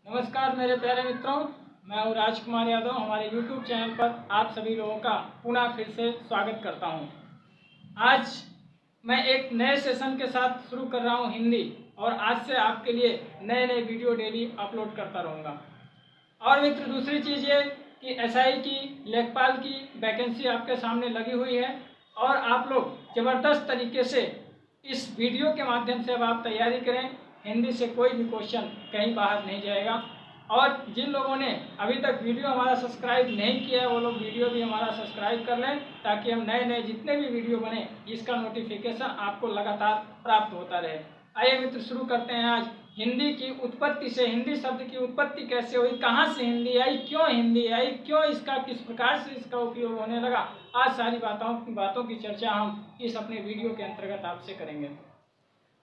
नमस्कार मेरे प्यारे मित्रों, मैं हूँ राजकुमार यादव। हमारे YouTube चैनल पर आप सभी लोगों का पुनः फिर से स्वागत करता हूँ। आज मैं एक नए सेशन के साथ शुरू कर रहा हूँ हिंदी, और आज से आपके लिए नए नए वीडियो डेली अपलोड करता रहूँगा। और मित्र, दूसरी चीज़ ये कि SI की, लेखपाल की वैकेंसी आपके सामने लगी हुई है, और आप लोग ज़बरदस्त तरीके से इस वीडियो के माध्यम से अब आप तैयारी करें। हिंदी से कोई भी क्वेश्चन कहीं बाहर नहीं जाएगा। और जिन लोगों ने अभी तक वीडियो हमारा सब्सक्राइब नहीं किया है वो लोग वीडियो भी हमारा सब्सक्राइब कर लें, ताकि हम नए नए जितने भी वीडियो बने इसका नोटिफिकेशन आपको लगातार प्राप्त होता रहे। आइए मित्र, शुरू करते हैं आज हिंदी की उत्पत्ति से। हिंदी शब्द की उत्पत्ति कैसे हुई, कहाँ से हिंदी आई, क्यों हिंदी आई, क्यों इसका, किस प्रकार से इसका उपयोग होने लगा, आज सारी बातों की चर्चा हम इस अपने वीडियो के अंतर्गत आपसे करेंगे।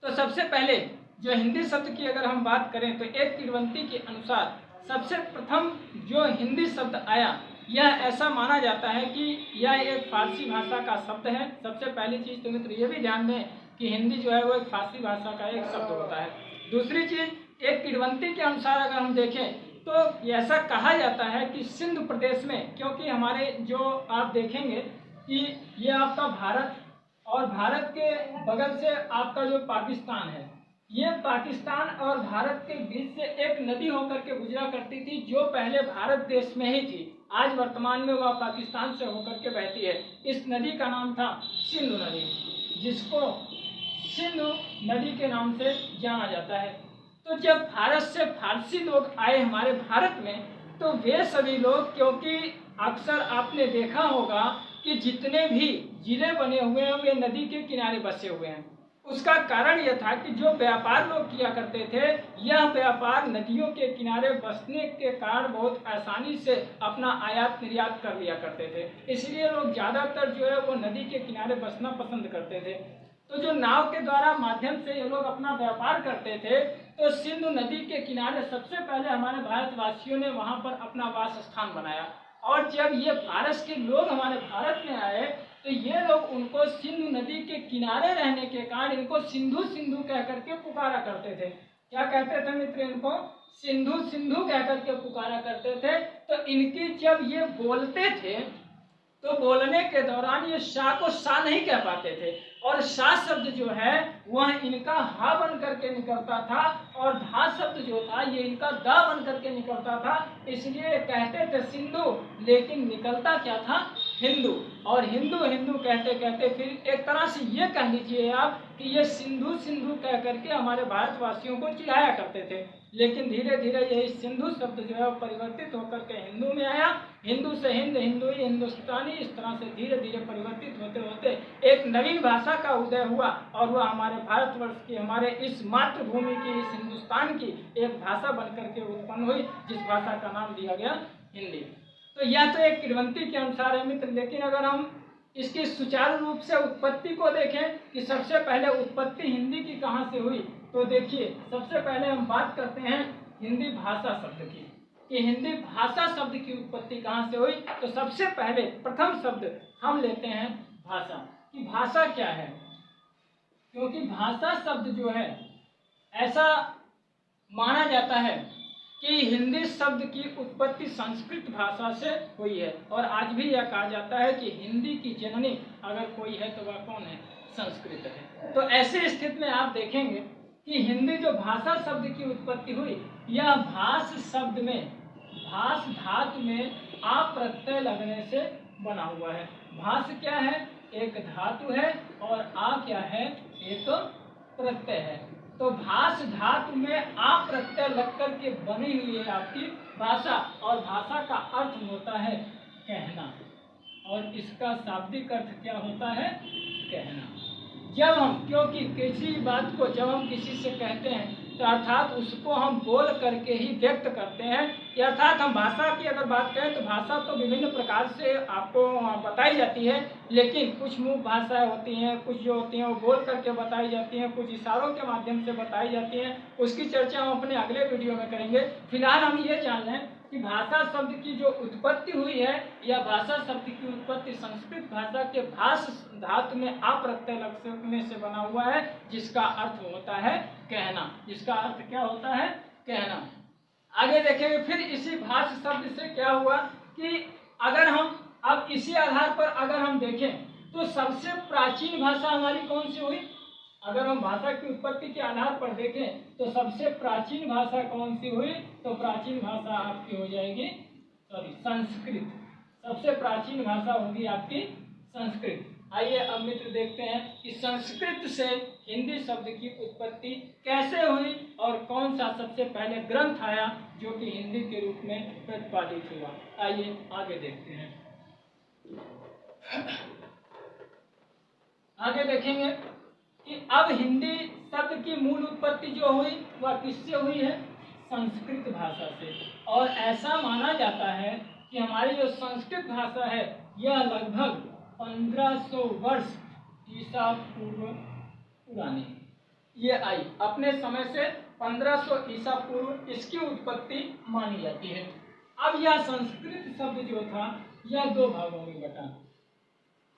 तो सबसे पहले जो हिंदी शब्द की अगर हम बात करें तो एक किण्वंती के अनुसार सबसे प्रथम जो हिंदी शब्द आया, यह ऐसा माना जाता है कि यह एक फारसी भाषा का शब्द है। सबसे पहली चीज़ तो मित्र ये भी ध्यान दें कि हिंदी जो है वो एक फारसी भाषा का एक शब्द होता है। दूसरी चीज़, एक किण्वंती के अनुसार अगर हम देखें तो ऐसा कहा जाता है कि सिंध प्रदेश में, क्योंकि हमारे जो आप देखेंगे कि ये आपका भारत, और भारत के बगल से आपका जो पाकिस्तान है, ये पाकिस्तान और भारत के बीच से एक नदी होकर के गुजरा करती थी, जो पहले भारत देश में ही थी। आज वर्तमान में वह पाकिस्तान से होकर के बहती है। इस नदी का नाम था सिंधु नदी, जिसको सिंधु नदी के नाम से जाना जाता है। तो जब भारत से फारसी लोग आए हमारे भारत में, तो वे सभी लोग, क्योंकि अक्सर आपने देखा होगा कि जितने भी जिले बने हुए हैं वे नदी के किनारे बसे हुए हैं। उसका कारण यह था कि जो व्यापार लोग किया करते थे, यह व्यापार नदियों के किनारे बसने के कारण बहुत आसानी से अपना आयात निर्यात कर लिया करते थे। इसलिए लोग ज़्यादातर जो है वो नदी के किनारे बसना पसंद करते थे। तो जो नाव के द्वारा माध्यम से ये लोग अपना व्यापार करते थे, तो सिंधु नदी के किनारे सबसे पहले हमारे भारतवासियों ने वहाँ पर अपना वास स्थान बनाया। और जब ये फारस के लोग हमारे भारत में आए, तो ये लोग उनको सिंधु नदी के किनारे रहने के कारण इनको सिंधु सिंधु कह करके पुकारा करते थे। क्या कहते थे मित्र? इनको सिंधु सिंधु कह करके पुकारा करते थे। तो इनकी जब ये बोलते थे तो बोलने के दौरान ये शा को सा नहीं कह पाते थे, और शा शब्द जो है वह इनका हा बन करके निकलता था, और धा शब्द जो था ये इनका दा बन करके निकलता था। इसलिए कहते थे सिंधु, लेकिन निकलता क्या था? हिंदू। और हिंदू हिंदू कहते कहते फिर एक तरह से ये कह लीजिए आप कि ये सिंधु सिंधु कह करके हमारे भारतवासियों को चिढ़ाया करते थे। लेकिन धीरे धीरे यही सिंधु शब्द जो है परिवर्तित होकर के हिंदू में आया। हिंदू से हिंद, हिंदुई, हिंदुस्तानी, इस तरह से धीरे धीरे परिवर्तित होते होते एक नवीन भाषा का उदय हुआ, और वह हमारे भारतवर्ष की, हमारे इस मातृभूमि की, इस हिंदुस्तान की एक भाषा बन करके उत्पन्न हुई, जिस भाषा का नाम दिया गया हिंदी। तो यह तो एक किण्वंती के अनुसार है मित्र। लेकिन अगर हम इसकी सुचारू रूप से उत्पत्ति को देखें कि सबसे पहले उत्पत्ति हिंदी की कहाँ से हुई, तो देखिए सबसे पहले हम बात करते हैं हिंदी भाषा शब्द की, कि हिंदी भाषा शब्द की उत्पत्ति कहाँ से हुई। तो सबसे पहले प्रथम शब्द हम लेते हैं भाषा, कि भाषा क्या है। क्योंकि भाषा शब्द जो है ऐसा माना जाता है कि हिंदी शब्द की उत्पत्ति संस्कृत भाषा से हुई है, और आज भी यह कहा जाता है कि हिंदी की जननी अगर कोई है तो वह कौन है? संस्कृत है। तो ऐसे स्थिति में आप देखेंगे कि हिंदी जो भाषा शब्द की उत्पत्ति हुई, यह भाष शब्द में, भाष धातु में आ प्रत्यय लगने से बना हुआ है। भाष क्या है? एक धातु है, और आ क्या है? एक प्रत्यय है। तो भाष धातु में आ प्रत्यय लग कर के बनी हुई है आपकी भाषा, और भाषा का अर्थ होता है कहना, और इसका शाब्दिक अर्थ क्या होता है? कहना। जब हम, क्योंकि किसी बात को जब हम किसी से कहते हैं तो अर्थात उसको हम बोल करके ही व्यक्त करते हैं, कि अर्थात हम भाषा की अगर बात करें तो भाषा तो विभिन्न प्रकार से आपको बताई जाती है, लेकिन कुछ मुख्य भाषाएं होती हैं, कुछ जो होती हैं वो बोल करके बताई जाती हैं, कुछ इशारों के माध्यम से बताई जाती हैं। उसकी चर्चा हम अपने अगले वीडियो में करेंगे। फिलहाल हम ये जान लें कि भाषा शब्द की जो उत्पत्ति हुई है, या भाषा शब्द की उत्पत्ति संस्कृत भाषा के भाष धातु में आ प्रत्यय लगने से बना हुआ है, जिसका अर्थ होता है कहना। जिसका अर्थ क्या होता है? कहना। आगे देखेंगे फिर इसी भाष्य शब्द से क्या हुआ कि अगर हम अब इसी आधार पर अगर हम देखें तो सबसे प्राचीन भाषा हमारी कौन सी हुई। अगर हम भाषा की उत्पत्ति के आधार पर देखें तो सबसे प्राचीन भाषा कौन सी हुई, तो प्राचीन भाषा आपकी हो जाएगी संस्कृत। सबसे प्राचीन भाषा होगी आपकी संस्कृत। आइए अब मित्र देखते हैं कि संस्कृत से हिंदी शब्द की उत्पत्ति कैसे हुई और कौन सा सबसे पहले ग्रंथ आया जो कि हिंदी के रूप में प्रतिपादित हुआ। आइए आगे देखते हैं। आगे देखेंगे कि अब हिंदी शब्द की मूल उत्पत्ति जो हुई वह किससे हुई है, संस्कृत भाषा से। और ऐसा माना जाता है कि हमारी जो संस्कृत भाषा है यह लगभग 1500 वर्ष ईसा पूर्व पुरानी ये आई। अपने समय से 1500 ईसा पूर्व इसकी उत्पत्ति मानी जाती है। अब यह संस्कृत शब्द जो था यह दो भागों में बटा।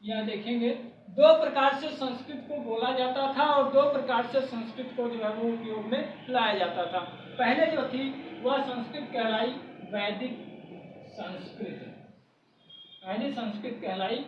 यह देखेंगे दो प्रकार से संस्कृत को बोला जाता था और दो प्रकार से संस्कृत को जो है वो उपयोग में लाया जाता था। पहले जो थी वह संस्कृत कहलाई वैदिक संस्कृत। पहली संस्कृत कहलाई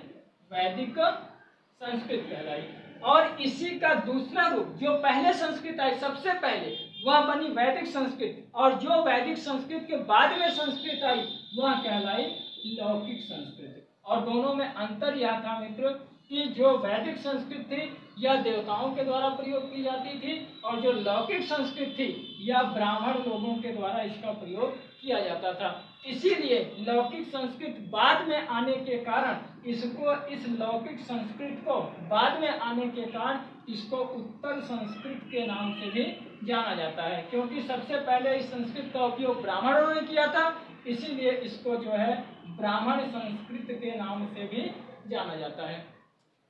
वैदिक संस्कृत कहलाई। और इसी का दूसरा रूप जो पहले संस्कृत आई सबसे पहले वह बनी वैदिक संस्कृत, और जो वैदिक संस्कृत के बाद में संस्कृत आई वह कहलाई लौकिक संस्कृत। और दोनों में अंतर यह था मित्र कि जो वैदिक संस्कृत थी यह देवताओं के द्वारा प्रयोग की जाती थी और जो लौकिक संस्कृत थी यह ब्राह्मण लोगों के द्वारा इसका प्रयोग किया जाता था। इसीलिए लौकिक संस्कृत बाद में आने के कारण इसको इस लौकिक संस्कृत को बाद में आने के कारण इसको उत्तर संस्कृत के नाम से भी जाना जाता है, क्योंकि सबसे पहले इस संस्कृत का उपयोग ब्राह्मणों ने किया था, इसीलिए इसको जो है ब्राह्मण संस्कृत के नाम से भी जाना जाता है।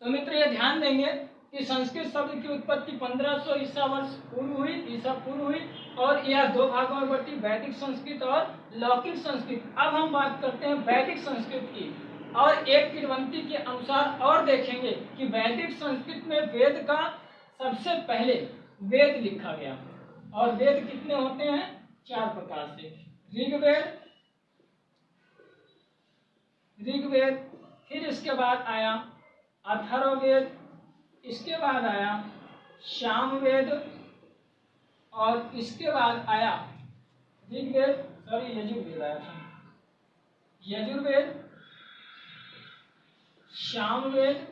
तो मित्र ये ध्यान देंगे कि संस्कृत शब्द की उत्पत्ति 1500 ईसा पूर्व हुई और यह दो भागों में बटी, वैदिक संस्कृत और लौकिक संस्कृत। अब हम बात करते हैं वैदिक संस्कृत की, और एक किंवदंती के अनुसार और देखेंगे कि वैदिक संस्कृत में वेद का सबसे पहले वेद लिखा गया। और वेद कितने होते हैं, 4 प्रकार से। ऋग्वेद, फिर इसके बाद आया अथर्ववेद, इसके बाद आया सामवेद, और इसके बाद आया यजुर्वेद आया था। यजुर्वेद, सामवेद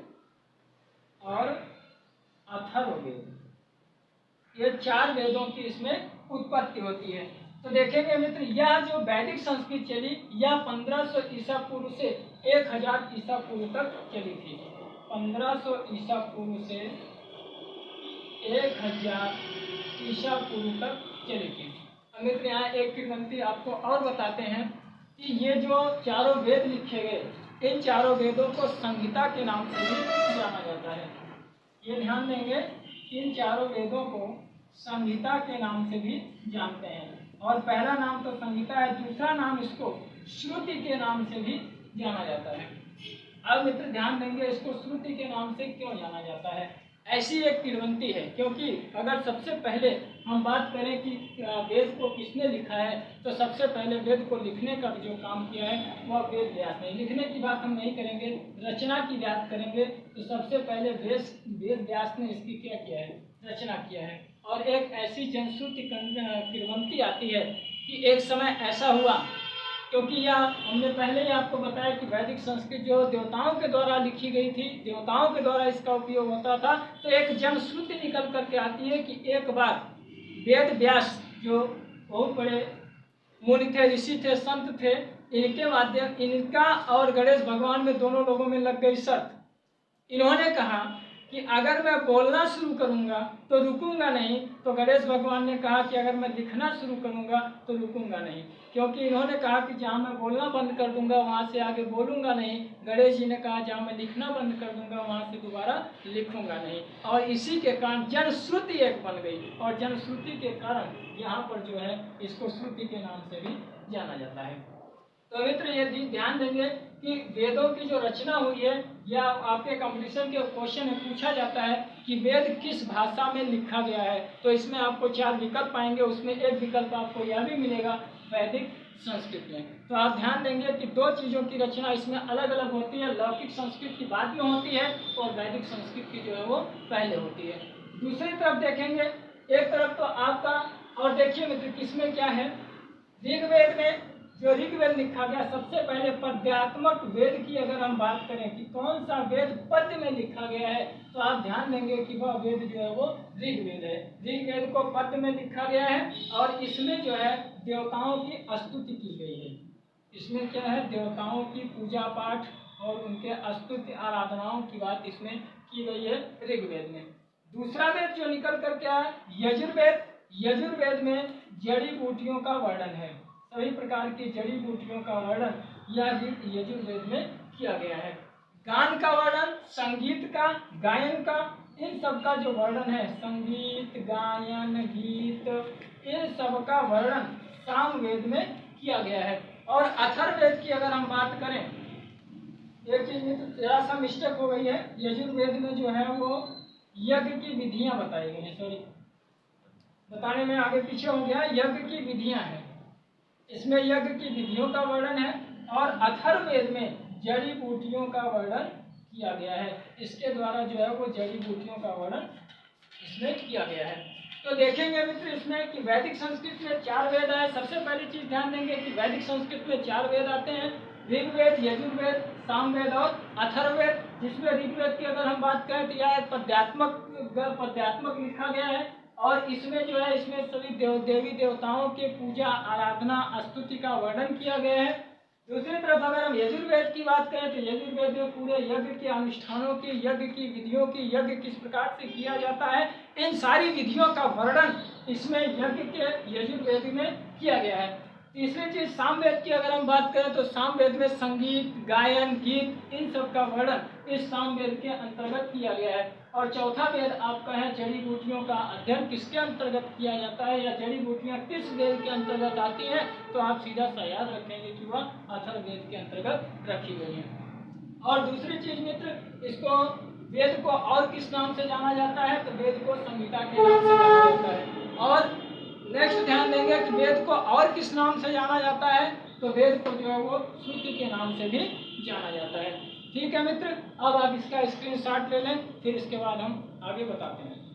और अथर्ववेद, ये 4 वेदों की इसमें उत्पत्ति होती है। तो देखेंगे मित्र यह जो वैदिक संस्कृत चली यह 1500 ईसा पूर्व से 1000 ईसा पूर्व तक चली थी। 1500 ईसा पूर्व से 1000 ईसा पूर्व तक चली थी। मित्र यहाँ एक किंवदंती आपको और बताते हैं कि ये जो चारों वेद लिखे गए इन चारों वेदों को संहिता के नाम से भी जाना जाता है। ये ध्यान देंगे इन चारों वेदों को संहिता के नाम से भी जानते हैं, और पहला नाम तो संहिता है, दूसरा नाम इसको श्रुति के नाम से भी जाना जाता है। अब मित्र ध्यान देंगे इसको श्रुति के नाम से क्यों जाना जाता है। ऐसी एक किंवदंती है, क्योंकि अगर सबसे पहले हम बात करें कि वेद को किसने लिखा है तो सबसे पहले वेद को लिखने का जो काम किया है वह वेद व्यास ने। लिखने की बात हम नहीं करेंगे, रचना की बात करेंगे। तो सबसे पहले वेद व्यास ने इसकी क्या किया है, रचना किया है। और एक ऐसी जनश्रुति किंवदंती आती है कि एक समय ऐसा हुआ, क्योंकि यह हमने पहले ही आपको बताया कि वैदिक संस्कृत जो देवताओं के द्वारा लिखी गई थी, देवताओं के द्वारा इसका उपयोग होता था। तो एक जनश्रुति निकल करके आती है कि एक बार वेद व्यास जो बहुत बड़े मुनि थे, ऋषि थे, संत थे, इनका और गणेश भगवान में दोनों लोगों में लग गई शर्त। इन्होंने कहा कि अगर मैं बोलना शुरू करूंगा तो रुकूंगा नहीं, तो गणेश भगवान ने कहा कि अगर मैं लिखना शुरू करूंगा तो रुकूंगा नहीं, क्योंकि इन्होंने कहा कि जहाँ मैं बोलना बंद कर दूंगा वहाँ से आगे बोलूंगा नहीं। गणेश जी ने कहा जहाँ मैं लिखना बंद कर दूंगा वहाँ से दोबारा लिखूंगा नहीं, और इसी के कारण जनश्रुति एक बन गई। और जनश्रुति के कारण यहाँ पर जो है इसको श्रुति के नाम से भी जाना जाता है। तो मित्र ये ध्यान देंगे कि वेदों की जो रचना हुई है, या आपके कंपटीशन के क्वेश्चन में पूछा जाता है कि वेद किस भाषा में लिखा गया है, तो इसमें आपको 4 विकल्प पाएंगे। उसमें एक विकल्प आपको यह भी मिलेगा वैदिक संस्कृत में। तो आप ध्यान देंगे कि दो चीज़ों की रचना इसमें अलग अलग होती है, लौकिक संस्कृत की बाद में होती है और वैदिक संस्कृत की जो है वो पहले होती है। दूसरी तरफ देखेंगे, एक तरफ तो आपका, और देखिए मित्र किसमें क्या है, ऋग्वेद में जो ऋग्वेद लिखा गया, सबसे पहले पद्यात्मक वेद की अगर हम बात करें कि कौन सा वेद पद्य में लिखा गया है, तो आप ध्यान देंगे कि वह वेद जो है वो ऋग्वेद है। ऋग्वेद को पद्य में लिखा गया है और इसमें जो है देवताओं की स्तुति की गई है। इसमें क्या है, देवताओं की पूजा पाठ और उनके स्तुति आराधनाओं की बात इसमें की गई है ऋग्वेद में। दूसरा वेद जो निकल कर क्या है, यजुर्वेद। यजुर्वेद में जड़ी बूटियों का वर्णन है, सभी प्रकार की जड़ी बूटियों का वर्णन यह यजुर्वेद में किया गया है। गान का वर्णन, संगीत का, गायन का, इन सब का जो वर्णन है, संगीत, गायन, गीत, इन सब का वर्णन सामवेद में किया गया है। और अथर्ववेद की अगर हम बात करें, एक चीज में तो जरा सा मिस्टेक हो गई है, यजुर्वेद में जो है वो यज्ञ की विधियां बताई गई हैं, सॉरी बताने में आगे पीछे हो गया, यज्ञ की विधियां हैं, इसमें यज्ञ की विधियों का वर्णन है। और अथर्ववेद में जड़ी बूटियों का वर्णन किया गया है, इसके द्वारा जो है वो जड़ी बूटियों का वर्णन इसमें किया गया है। तो देखेंगे मित्र इसमें कि वैदिक संस्कृत में 4 वेद आए। सबसे पहली चीज ध्यान देंगे कि वैदिक संस्कृत में 4 वेद आते हैं, ऋग्वेद, यजुर्वेद, सामवेद और अथर्ववेद। जिसमें ऋग्वेद की अगर हम बात करें तो यह पद्यात्मक लिखा गया है और इसमें जो है इसमें सभी देवी देवताओं के पूजा आराधना स्तुति का वर्णन किया गया है। दूसरी तरफ अगर हम यजुर्वेद की बात करें तो यजुर्वेद में पूरे यज्ञ के अनुष्ठानों की, यज्ञ की विधियों की, यज्ञ किस प्रकार से किया जाता है, इन सारी विधियों का वर्णन इसमें यज्ञ के यजुर्वेद में किया गया है। तीसरी चीज सामवेद की अगर हम बात करें तो सामवेद में संगीत, गायन, गीत, इन सब का वर्णन इस सामवेद के अंतर्गत किया गया है। और चौथा वेद आपका है जड़ी बूटियों का अध्ययन किसके अंतर्गत किया जाता है या जड़ी बूटियां किस वेद के अंतर्गत आती हैं, तो आप सीधा सा याद रखेंगे कि वह अथर्ववेद के अंतर्गत रखी गई है। और दूसरी चीज मित्र, इसको वेद को और किस नाम से जाना जाता है, तो वेद को संहिता के नाम से जाना जाता है। और नेक्स्ट ध्यान देंगे कि वेद को और किस नाम से जाना जाता है, तो वेद को जो है वो श्रुति के नाम से भी जाना जाता है। ठीक है मित्र, अब आप इसका स्क्रीनशॉट ले लें, फिर इसके बाद हम आगे बताते हैं।